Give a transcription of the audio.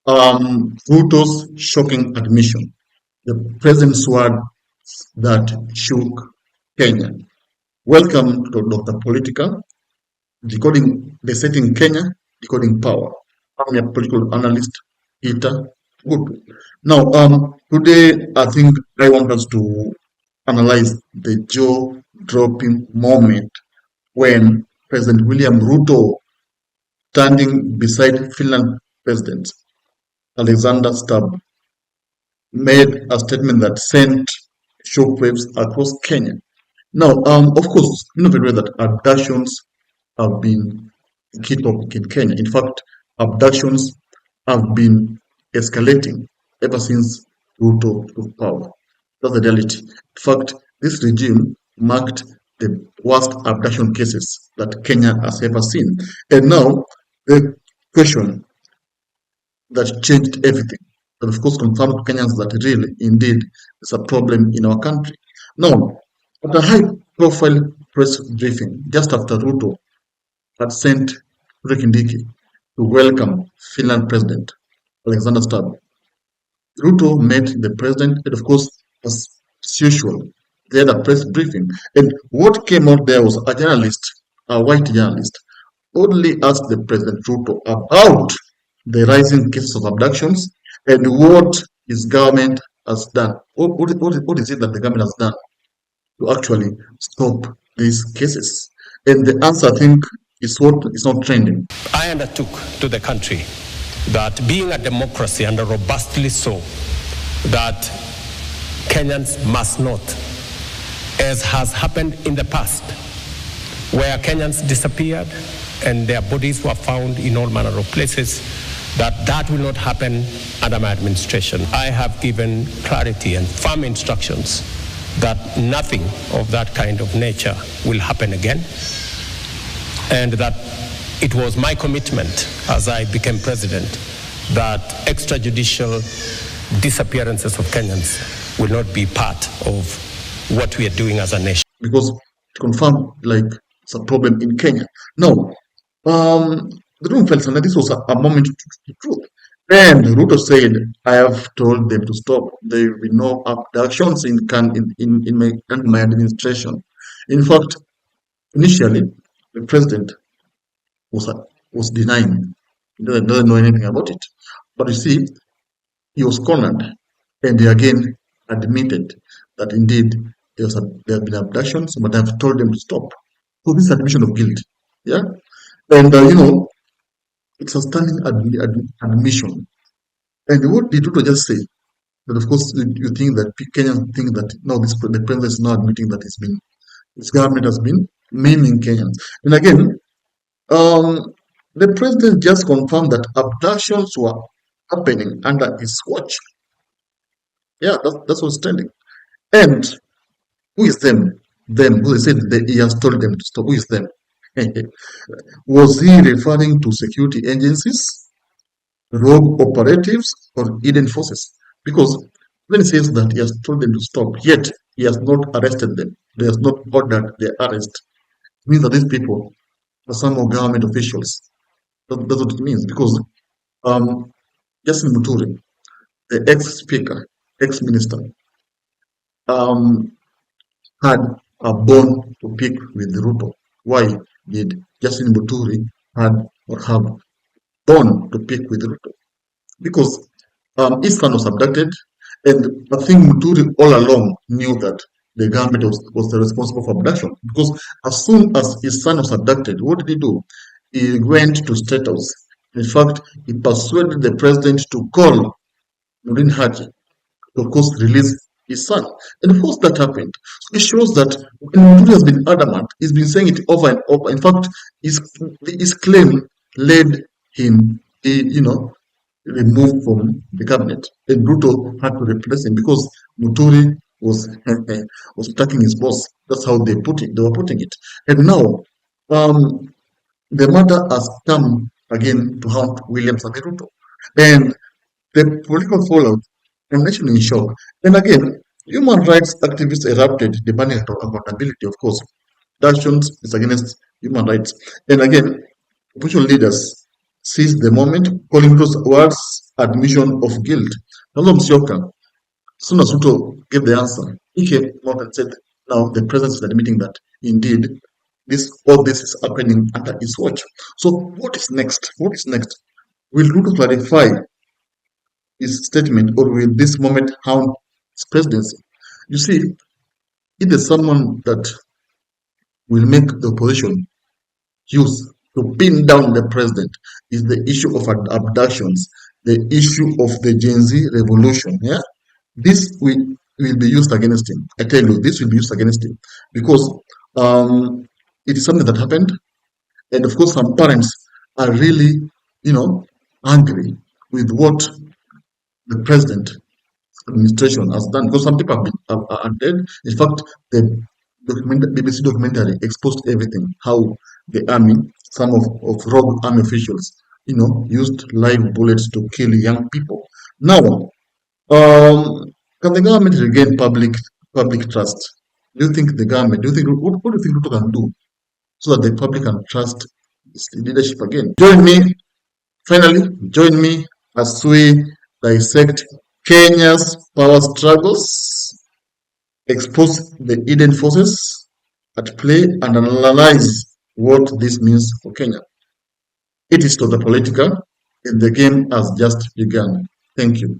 RUTO's shocking admission, the president's word that shook Kenya. Welcome to Dr. Politica, decoding the setting Kenya, decoding power. I'm a political analyst, Peter Ogutu. Now, today I think I want us to analyze the jaw-dropping moment when President William Ruto, standing beside Finland President Alexander Stubb, made a statement that sent shockwaves across Kenya. Now, of course, you know very well that abductions have been a key topic in Kenya. In fact, abductions have been escalating ever since Ruto took power. That's the reality. In fact, this regime marked the worst abduction cases that Kenya has ever seen. And now, the question that changed everything, and of course confirmed to Kenyans that really, indeed, is a problem in our country. Now, at a high-profile press briefing, just after Ruto had sent Kindiki to welcome Finland President Alexander Stubb, Ruto met the president, and of course, as usual, they had a press briefing. And what came out there was a journalist, a white journalist, only asked the President Ruto about the rising cases of abductions and what his government has done. What is it that the government has done to actually stop these cases? And the answer, I think, is what is not trending. I undertook to the country that being a democracy, and robustly so, that Kenyans must not, as has happened in the past, where Kenyans disappeared and their bodies were found in all manner of places, that will not happen under my administration. I have given clarity and firm instructions that nothing of that kind of nature will happen again, and that it was my commitment as I became president that extrajudicial disappearances of Kenyans will not be part of what we are doing as a nation. Because to confirm, like, it's a problem in Kenya. Now, the room felt that this was a moment to truth. And Ruto said, I have told them to stop. There will be no abductions in my administration. In fact, initially, the president was denying. He doesn't know anything about it. But you see, he was cornered, and he again admitted that indeed there have been abductions, but I have told them to stop. So this is admission of guilt. Yeah? And it's a standing admission. And what did Ruto just say? But of course, you think that Kenyans think that no, the president is not admitting that his government has been maiming Kenyans. And again, the president just confirmed that abductions were happening under his watch. Yeah, that's what's trending. And who is them? Them who they said that he has told them to stop. Who is them? Was he referring to security agencies, rogue operatives, or hidden forces? Because when he says that he has told them to stop, yet he has not arrested them, he has not ordered their arrest, it means that these people are some of government officials. That's what it means. Because Justin Muturi, the ex-speaker, ex-minister, had a bone to pick with Ruto. Why did Justin Muturi have bone to pick with Ruto? Because his son was abducted, and I think Muturi all along knew that the government was responsible for abduction. Because as soon as his son was abducted, what did he do? He went to State House. In fact, he persuaded the president to call Nurin Haji to, of course, release his son. And of course that happened. So it shows that when Muturi has been adamant, he's been saying it over and over. In fact, his claim led him, removed from the cabinet. And Ruto had to replace him because Muturi was attacking his boss. That's how they were putting it. And now, the matter has come again to haunt William Ruto. And the political fallout, I'm actually in shock. And again, human rights activists erupted, demanding accountability, of course. Abductions is against human rights. And again, opposition leaders seized the moment, calling those words admission of guilt. Kalonzo Musyoka, as soon as Ruto gave the answer, he came out and said, now the president is admitting that indeed all this is happening under his watch. So what is next? What is next? Will Ruto clarify his statement, or will this moment hound his presidency? You see, if there's someone that will make the opposition use to pin down the president, is the issue of abductions, the issue of the Gen Z revolution. Yeah, this will be used against him. I tell you, this will be used against him because it is something that happened, and of course, some parents are really, angry with what the president administration has done, because some people are dead. In fact, the BBC documentary exposed everything, how the army, some of rogue army officials, used live bullets to kill young people. Now, can the government regain public trust? Do you think the government? Do you think what do you think Ruto can do so that the public can trust its leadership again? Join me as we dissect Kenya's power struggles, expose the hidden forces at play, and analyze what this means for Kenya. It is to the political, and the game has just begun. Thank you.